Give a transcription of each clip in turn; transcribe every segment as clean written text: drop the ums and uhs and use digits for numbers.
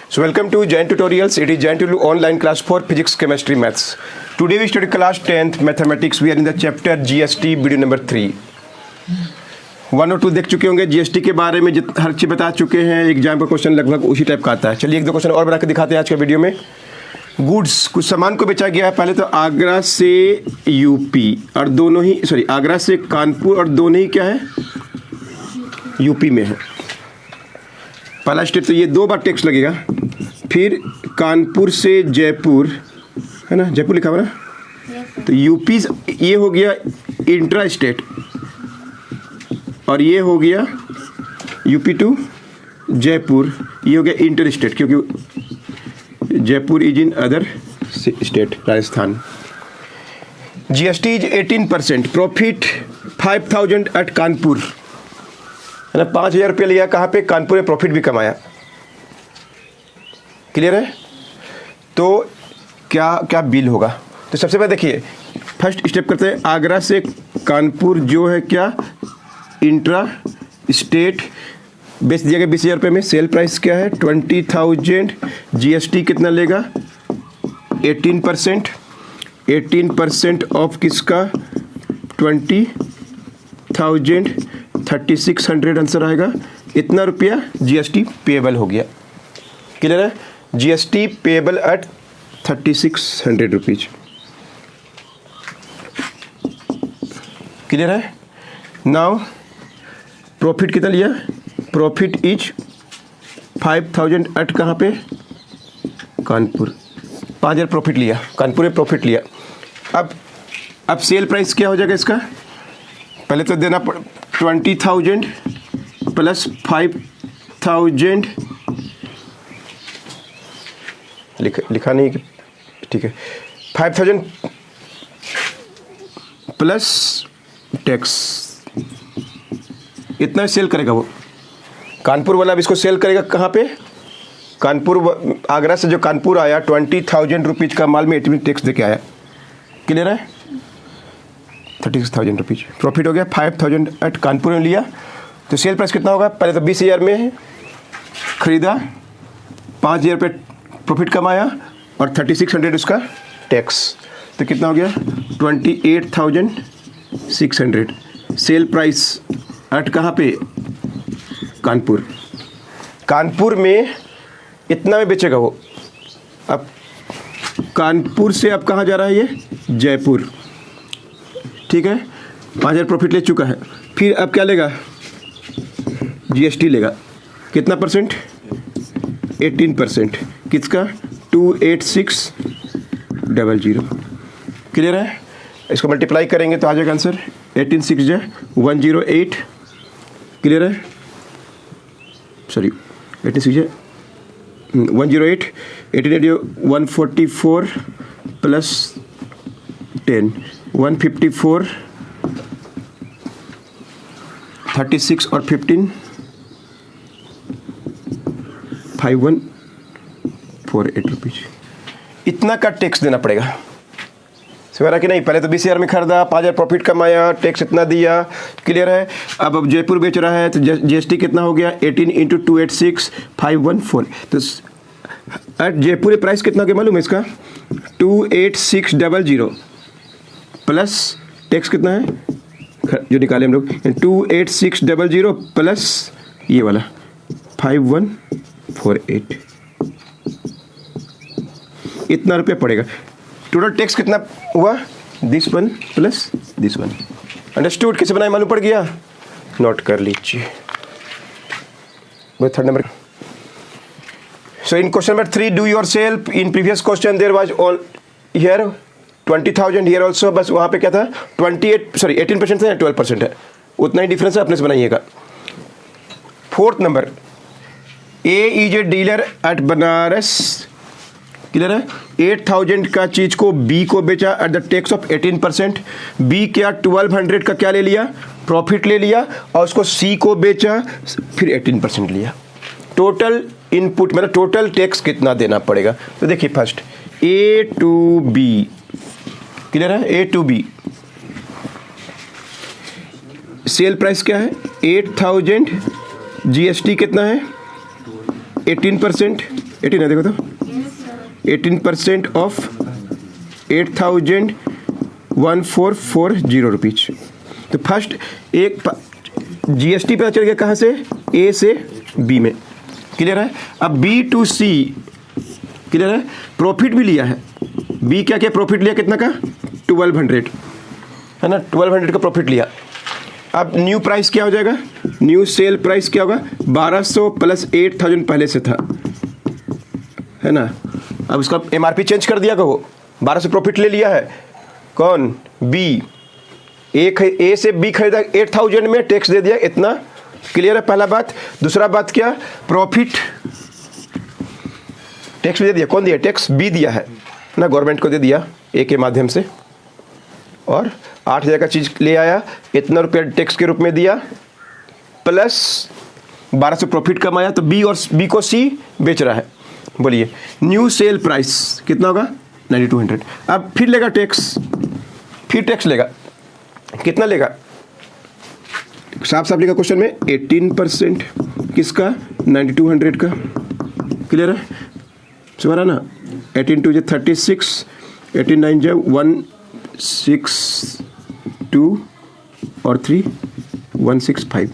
So welcome to Jain Tutorials. It is Jain Tutorial online class for physics, chemistry, maths. Today we study class 10th mathematics. We are in the chapter GST, video number 3. 1 और 2 देख चुके होंगे. GST के बारे में हर चीज़ बता चुके हैं. एग्जाम का क्वेश्चन लगभग उसी टाइप का आता है. चलिए एक दो क्वेश्चन और बना के दिखाते हैं आज के वीडियो में. गुड्स, कुछ सामान को बेचा गया है. पहले तो आगरा से यूपी और दोनों ही आगरा से कानपुर और दोनों ही क्या है, यूपी में है. पहला स्टेप तो ये 2 बार टैक्स लगेगा. फिर कानपुर से जयपुर, है ना, जयपुर लिखा हुआ ना, तो यूपी ये हो गया इंट्रा स्टेट और ये हो गया यूपी टू जयपुर, ये हो गया इंटर स्टेट क्योंकि Jaipur is in other state, Rajasthan. GST is 18%. Profit 5000 at Kanpur, है ना, 5000 रुपये लिया. कहाँ पे? कानपुर में. प्रॉफिट भी कमाया. क्लियर है? तो क्या क्या बिल होगा? तो सबसे पहले देखिए, फर्स्ट स्टेप करते हैं. आगरा से कानपुर जो है क्या, इंट्रा स्टेट. बेच दिया गया 20,000 रुपये में. सेल प्राइस क्या है? 20,000. जीएसटी कितना लेगा? 18%. 18% ऑफ किसका? 20,000. 3600 आंसर आएगा. इतना रुपया जीएसटी पेएबल हो गया. क्लियर है? GST payable eight 3600 rupees. Clear है? नाउ प्रॉफिट कितना लिया? प्रॉफिट इज 5000 एट कहाँ पे? कानपुर. 5000 प्रॉफिट लिया, कानपुर में प्रॉफिट लिया. अब सेल प्राइस क्या हो जाएगा इसका? पहले तो देना 20,000 प्लस 5,000. लिखा नहीं कि ठीक है. 5,000 प्लस टैक्स. इतना सेल करेगा वो कानपुर वाला. अब इसको सेल करेगा कहाँ पे? कानपुर. आगरा से जो कानपुर आया 20,000 रुपीज़ का माल में 18 टैक्स दे के आया. क्लियर है? 36,000 रुपीज़ प्रॉफिट हो गया. 5,000 एट कानपुर में लिया तो सेल प्राइस कितना होगा? पहले तो 20,000 में खरीदा, 5,000 रुपये प्रॉफिट कमाया और 3600 उसका टैक्स. तो कितना हो गया? 28,600. सेल प्राइस एट कहाँ पे? कानपुर. कानपुर में इतना में बेचेगा वो. अब कानपुर से अब कहाँ जा रहा है ये? जयपुर. ठीक है, 5,000 प्रॉफिट ले चुका है. फिर अब क्या लेगा? जीएसटी लेगा. कितना परसेंट? 18%. किसका? 28600. क्लियर है? इसको मल्टीप्लाई करेंगे तो आ जाएगा आंसर 18 6 जा 108. क्लियर है? सॉरी 18 6 जा 108. 18 144 प्लस 10 154. 36 और 15 5148 रुपीज़. इतना का टैक्स देना पड़ेगा. सवेरा कि नहीं? पहले तो 20,000 में खरीदा, 5,000 प्रॉफिट कमाया, टैक्स इतना दिया. क्लियर है? अब जयपुर बेच रहा है तो जीएसटी कितना हो गया? 18 × 286 514. तो जयपुर प्राइस कितना हो गया मालूम है इसका? 28600 प्लस टैक्स कितना है जो निकाले हम लोग? 28600 प्लस ये वाला 5148. इतना रुपया पड़ेगा. टोटल टैक्स कितना हुआ? This one plus this one. Understood? कैसे बनाए मालूम पड़ गया? नोट कर लीजिए. Third number. So in question number 3 do yourself. In previous question there was all here 20,000 here also. बस वहाँ पे क्या था? 18% है या 12% है, उतना ही डिफरेंस है. अपने से बनाइएगा. Fourth number. A is a dealer at Banaras. Clear है? 8,000 का चीज को बी को बेचा at the tax of 18%. B क्या? 1200 का क्या ले लिया? प्रॉफिट ले लिया और उसको सी को बेचा, फिर 18% लिया. टोटल इनपुट मतलब टोटल टैक्स कितना देना पड़ेगा? तो देखिए first A to B. Clear है? A to B. Sale price क्या है? 8,000. जीएसटी कितना है? 18%, 18 है देखो तो, 18% ऑफ 8,1440 रुपीज। तो फर्स्ट एक जीएसटी पता चल गया कहाँ से, ए से बी में, क्लियर है। अब बी टू सी, क्लियर है। प्रॉफिट भी लिया है, बी क्या क्या प्रॉफिट लिया, कितना का, 1200 है ना, 1200 का प्रॉफिट लिया। अब न्यू प्राइस क्या हो जाएगा, न्यू सेल प्राइस क्या होगा, 1200 प्लस 8000 पहले से था, है ना। अब उसका एमआरपी चेंज कर दिया, कहो 1200 प्रॉफिट ले लिया है कौन, बी। ए से बी खरीदा 8000 में, टैक्स दे दिया इतना, क्लियर है पहला बात। दूसरा बात क्या, प्रॉफिट टैक्स दे दिया, कौन दिया, टैक्स बी दिया है ना, गवर्नमेंट को दे दिया ए के माध्यम से। और 8000 का चीज़ ले आया, इतना रुपया टैक्स के रूप में दिया, प्लस 1200 प्रॉफिट कमाया, तो बी और बी को सी बेच रहा है। बोलिए न्यू सेल प्राइस कितना होगा, 9200। अब फिर लेगा टैक्स, फिर टैक्स लेगा, कितना लेगा, साफ साफ लिखा क्वेश्चन में, 18% किसका, 9200 का, क्लियर है, समझ रहा ना। 18 2 36, 18 9 162 और 3 165,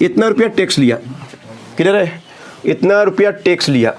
इतना रुपया टैक्स लिया, क्लियर है, इतना रुपया टैक्स लिया,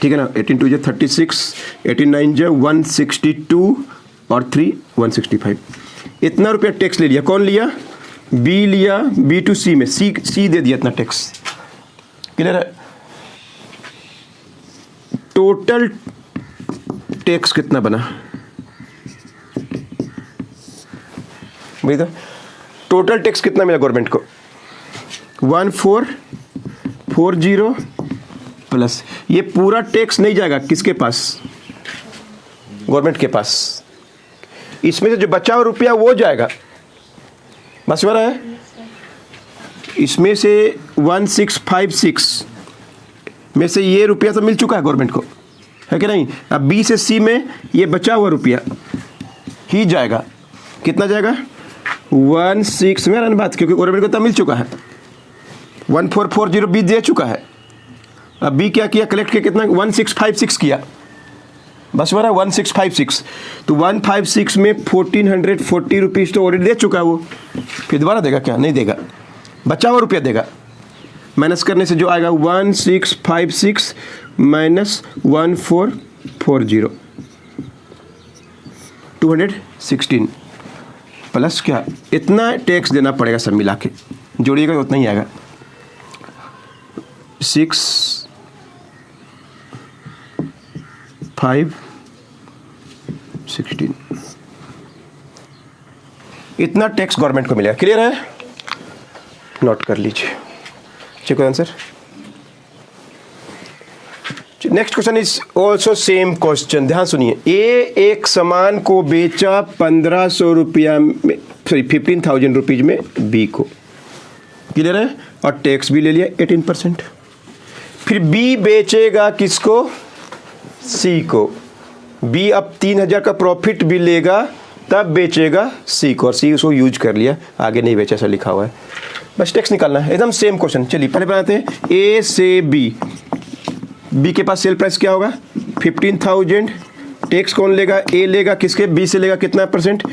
ठीक है ना। 18 2 36, 18 9 162 और 3 165, इतना रुपया टैक्स ले लिया, कौन लिया, बी लिया, बी टू सी में, सी दे दिया इतना टैक्स, क्लियर है। टोटल टैक्स कितना बना, भाई तो टोटल टैक्स कितना मिला गवर्नमेंट को, 1440 प्लस, ये पूरा टैक्स नहीं जाएगा किसके पास, गवर्नमेंट के पास, इसमें से जो बचा हुआ रुपया वो जाएगा, बस हो रहा है। इसमें से 1656 में से ये रुपया तो मिल चुका है गवर्नमेंट को, है कि नहीं। अब बी से सी में ये बचा हुआ रुपया ही जाएगा, कितना जाएगा, 16 में रन बात, क्योंकि गवर्नमेंट को तो मिल चुका है, 1440 बी दे चुका है। अब बी क्या किया, कलेक्ट किया, कितना, 1656 किया, बस हो रहा है 1656। तो 156 में 1440 रुपीज़ तो ऑलरेडी दे चुका है वो, फिर दोबारा देगा क्या, नहीं देगा, बचा हुआ रुपया देगा। माइनस करने से जो आएगा 1656 माइनस 1440, 216 प्लस क्या, इतना टैक्स देना पड़ेगा, सब मिला के जोड़िएगा उतना ही आएगा, 6,516, इतना टैक्स गवर्नमेंट को मिलेगा, क्लियर है, नोट कर लीजिए, check answer. Next question is also same question, ध्यान सुनिए। ए एक सामान को बेचा 1500 रुपया में, सॉरी 15,000 रुपीज में बी को, क्लियर है, और टैक्स भी ले लिया 18%। फिर बी बेचेगा किसको, सी को, बी अब 3000 का प्रॉफिट भी लेगा तब बेचेगा सी को, और सी उसको यूज कर लिया, आगे नहीं बेचा, ऐसा लिखा हुआ है, बस टैक्स निकालना है, एकदम सेम क्वेश्चन। चलिए पहले बनाते हैं, ए से बी, बी के पास सेल प्राइस क्या होगा 15,000, टैक्स कौन लेगा, ए लेगा, किसके, बी से लेगा, कितना परसेंट,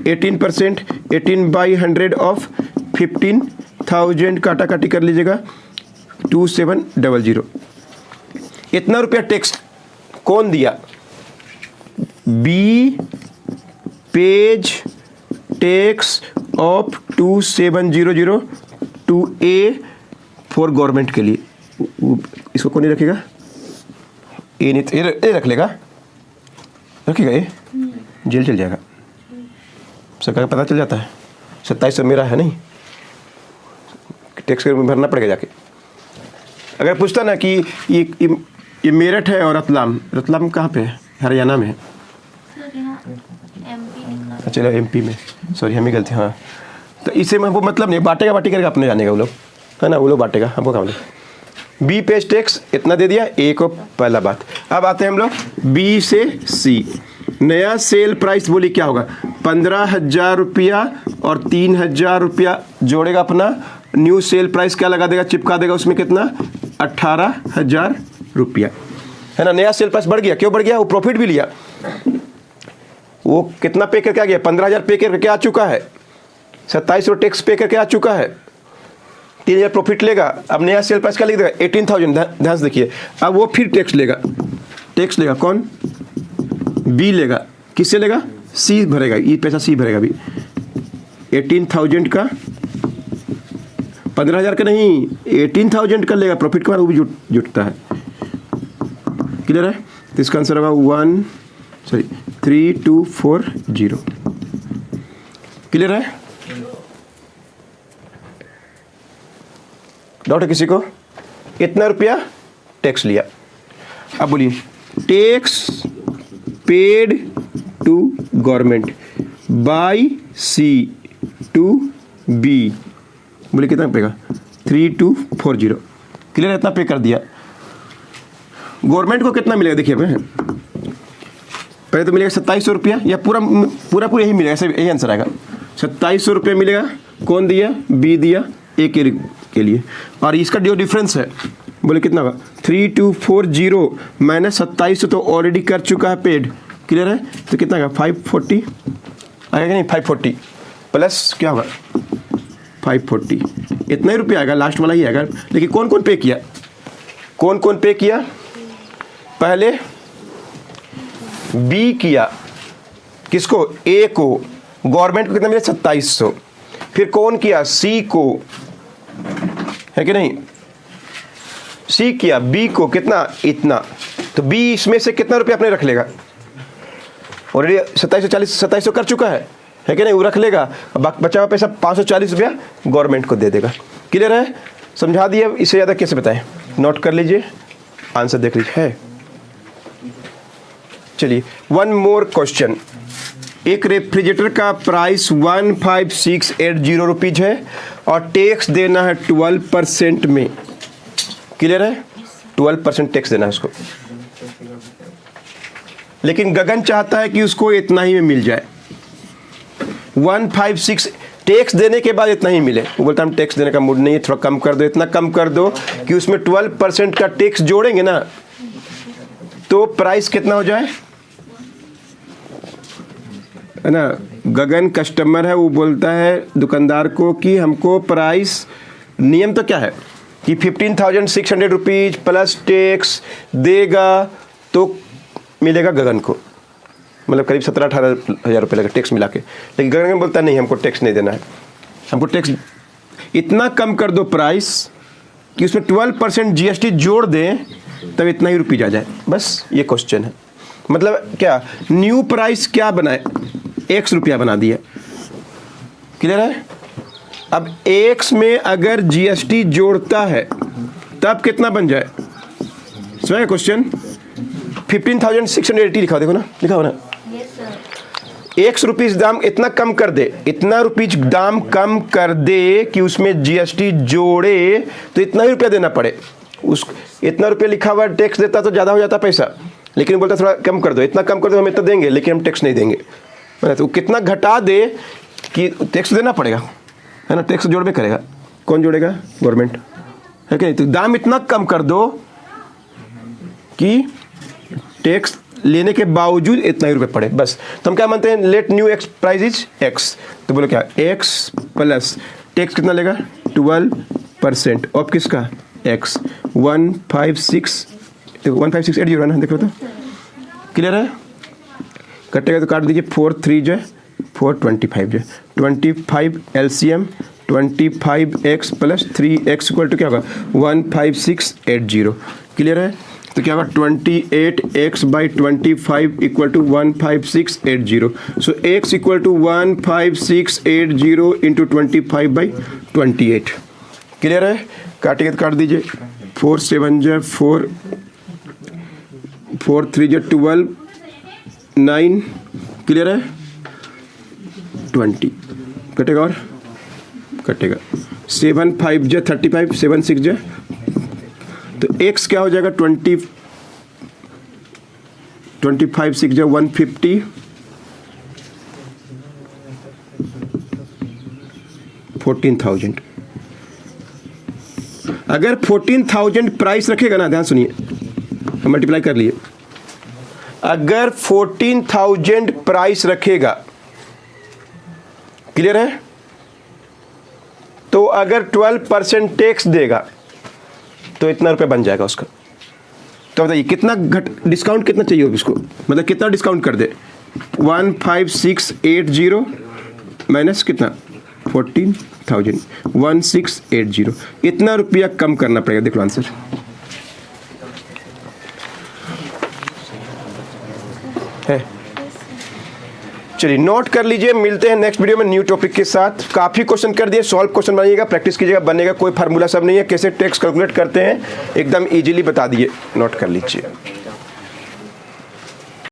18%, 18/100 ऑफ 15,000, काटा काटी कर लीजिएगा, 2700, इतना रुपया टैक्स कौन दिया, B pays tax of 2700 to A for government के लिए, इसको कौन नहीं रखेगा, ए नहीं, ए रख लेगा, रखेगा, ए जेल चल जाएगा, सरकार को पता चल जाता है 2700 मेरा है, नहीं टैक्स भरना पड़ेगा जाके। अगर पूछता ना कि ये मेरठ है और रतलाम कहाँ पे है, हरियाणा में है, चलो एमपी में, सॉरी हमें गलती, हाँ, तो इससे हमको मतलब नहीं, बांटेगा बाटी करेगा अपने जाने का वो लोग, है ना, वो लोग बांटेगा, हमको काम नहीं। बी पेज टैक्स इतना दे दिया, ए को पहला बात। अब आते हैं हम लोग बी से सी, नया सेल प्राइस बोली क्या होगा, 15,000 रुपया और 3,000 रुपया जोड़ेगा अपना, न्यू सेल प्राइस क्या लगा देगा, चिपका देगा उसमें कितना 18,000 रुपया, है ना। नया सेल प्राइस बढ़ गया, क्यों बढ़ गया? वो प्रॉफिट भी लिया। वो कितना पे करके आ गया? 15,000 पे करके आ चुका है, 2700 टैक्स पे करके आ चुका है, 3,000 प्रॉफिट लेगा। अब नया सेल प्राइस क्या लिख देगा? 18,000। ध्यान से देखिए, अब वो फिर टैक्स लेगा। टैक्स लेगा कौन? बी लेगा। किससे लेगा? सी भरेगा, ये पैसा सी भरेगा भी। 18,000 का, 15,000 का नहीं, 18,000 का लेगा प्रॉफिट के बाद, वो भी जुटता है। क्लियर है? तो इसका आंसर होगा 3240। क्लियर है? डाउट है किसी को? इतना रुपया टैक्स लिया। अब बोलिए, tax paid to government by C to B, बोले कितना पेगा? 3240। क्लियर है? इतना पे कर दिया। गवर्नमेंट को कितना मिलेगा? देखिए पहले तो मिलेगा 2700 रुपया, या पूरा यही मिलेगा, ऐसे यही आंसर आएगा। 2700 रुपया मिलेगा। कौन दिया? बी दिया, ए के लिए। और इसका जो डिफरेंस है, बोले कितना होगा? 3240 माइनस 2700 तो ऑलरेडी कर चुका है पेड। क्लियर है? तो कितना होगा? 540 आएगा कि नहीं? 540 प्लस क्या होगा? 540, इतना ही रुपया आएगा, लास्ट वाला ही आएगा। लेकिन कौन कौन पे किया? कौन कौन पे किया? पहले बी किया, किसको? ए को। गवर्नमेंट को कितना मिला? 2700। फिर कौन किया? सी को, है कि नहीं? सी किया बी को, कितना? इतना। तो बी इसमें से कितना रुपया अपने रख लेगा? ऑलरेडी 2740 कर चुका है कि नहीं? वो रख लेगा। बचा हुआ पैसा 540 रुपया गवर्नमेंट को दे देगा। क्लियर है? समझा दिया। इससे ज़्यादा कैसे बताएं? नोट कर लीजिए, आंसर देख लीजिए। है? चलिए, वन मोर क्वेश्चन। एक रेफ्रिजरेटर का प्राइस 15,680 रुपीज है और टैक्स देना है 12% में। क्लियर है? 12% टैक्स देना है उसको। लेकिन गगन चाहता है कि उसको इतना ही में मिल जाए। 156 टैक्स देने के बाद इतना ही मिले। वो बोलता है हम टैक्स देने का मूड नहीं है, थोड़ा कम कर दो। इतना कम कर दो कि उसमें 12% का टैक्स जोड़ेंगे ना, तो प्राइस कितना हो जाए, है ना। गगन कस्टमर है, वो बोलता है दुकानदार को कि हमको प्राइस, नियम तो क्या है कि 15,600 रुपीज प्लस टैक्स देगा तो मिलेगा गगन को, मतलब करीब 17-18 हज़ार रुपये लगे टैक्स मिला के। लेकिन गगन बोलता है नहीं, हमको टैक्स नहीं देना है, हमको टैक्स इतना कम कर दो प्राइस कि उसमें 12% GST जोड़ दें, तब इतना ही रुपीज आ जाए। बस ये क्वेश्चन है। मतलब क्या, न्यू प्राइस क्या बनाए? X रुपया बना दिया। क्लियर है? अब X में अगर GST जोड़ता है तब कितना बन जाए? समझे क्वेश्चन? 15,680 लिखा, देखो ना, लिखा हो ना। X रुपीज दाम इतना कम कर दे, इतना रुपीज दाम कम कर दे कि उसमें GST जोड़े तो इतना ही रुपया देना पड़े। उस इतना रुपया लिखा हुआ टैक्स देता तो ज़्यादा हो जाता पैसा, लेकिन बोलता थोड़ा कम कर दो, इतना कम कर दो, हम इतना देंगे लेकिन हम टैक्स नहीं देंगे। तो कितना घटा दे कि टैक्स देना पड़ेगा, है ना। टैक्स जोड़बे करेगा। कौन जोड़ेगा? गवर्नमेंट, है कि नहीं। तो दाम इतना कम कर दो कि टैक्स लेने के बावजूद इतना ही रुपये पड़े, बस। तो हम क्या मानते हैं? Let new x price is x. तो बोलो क्या? एक्स प्लस टैक्स कितना लेगा? 12%। ऑफ किसका? एक्स। 15680 है ना, देखो तो। क्लियर है? कटेगा तो काट दीजिए। 4 3 जो 425 जो 25 LCM 25x plus 3x equal to क्या होगा? 15680। क्लियर है? तो क्या होगा? 28x by 25 equal to 15680। So x equal to 15680 into 25 by 28। Clear है? काटिए तो काट दीजिए। 4 7 जो 4 4 3 जो 12 9। क्लियर है? 20 कटेगा और कटेगा। 7 5 जो 35 7 6 जो, तो x क्या हो जाएगा? 25 6 जो 150 14,000। अगर 14,000 प्राइस रखेगा ना, ध्यान सुनिए, मल्टीप्लाई कर लिए, अगर 14,000 प्राइस रखेगा, क्लियर है, तो अगर 12% टैक्स देगा तो इतना रुपये बन जाएगा उसका। तो बताइए कितना डिस्काउंट कितना चाहिए इसको, मतलब कितना डिस्काउंट कर दे, 15,680 माइनस कितना 14,000, 1680, इतना रुपया कम करना पड़ेगा। देख लो आंसर है। चलिए नोट कर लीजिए, मिलते हैं नेक्स्ट वीडियो में न्यू टॉपिक के साथ। काफ़ी क्वेश्चन कर दिए, सॉल्व क्वेश्चन बनाइएगा, प्रैक्टिस कीजिएगा, बनेगा, कोई फार्मूला सब नहीं है, कैसे टैक्स कैलकुलेट करते हैं एकदम इजीली बता दिए, नोट कर लीजिए।